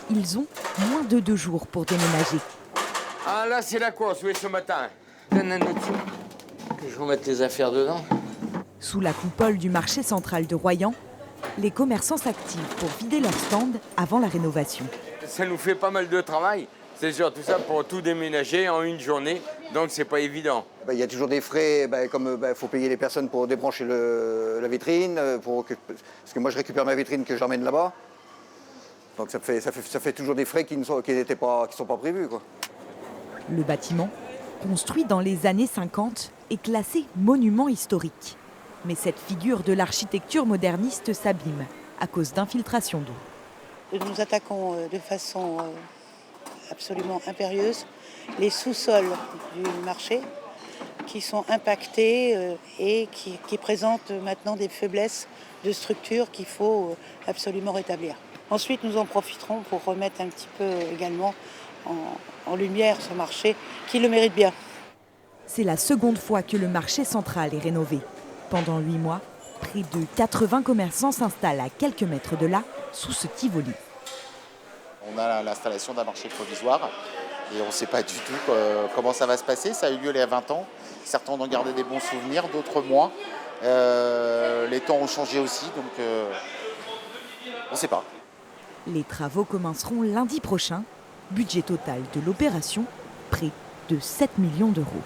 Ils ont moins de 2 jours pour déménager. Ah là, c'est la course, oui, ce matin. Donne un outil. Que je remette les affaires dedans. Sous la coupole du marché central de Royan, les commerçants s'activent pour vider leur stand avant la rénovation. Ça nous fait pas mal de travail. C'est sûr, tout ça pour tout déménager en une journée, donc c'est pas évident. Il y a toujours des frais, comme il faut payer les personnes pour débrancher la vitrine, parce que moi je récupère ma vitrine que j'emmène là-bas. Donc ça fait toujours des frais qui ne sont pas prévus, quoi. Le bâtiment, construit dans les années 50, est classé monument historique. Mais cette figure de l'architecture moderniste s'abîme à cause d'infiltration d'eau. Nous attaquons de façon absolument impérieuse les sous-sols du marché qui sont impactés et qui présentent maintenant des faiblesses de structure qu'il faut absolument rétablir. Ensuite, nous en profiterons pour remettre un petit peu également en lumière ce marché qui le mérite bien. C'est la seconde fois que le marché central est rénové. Pendant 8 mois, près de 80 commerçants s'installent à quelques mètres de là, sous ce tivoli. On a l'installation d'un marché provisoire et on ne sait pas du tout comment ça va se passer. Ça a eu lieu il y a 20 ans. Certains en ont gardé des bons souvenirs, d'autres moins. Les temps ont changé aussi, donc on ne sait pas. Les travaux commenceront lundi prochain. Budget total de l'opération, près de 7 millions d'euros.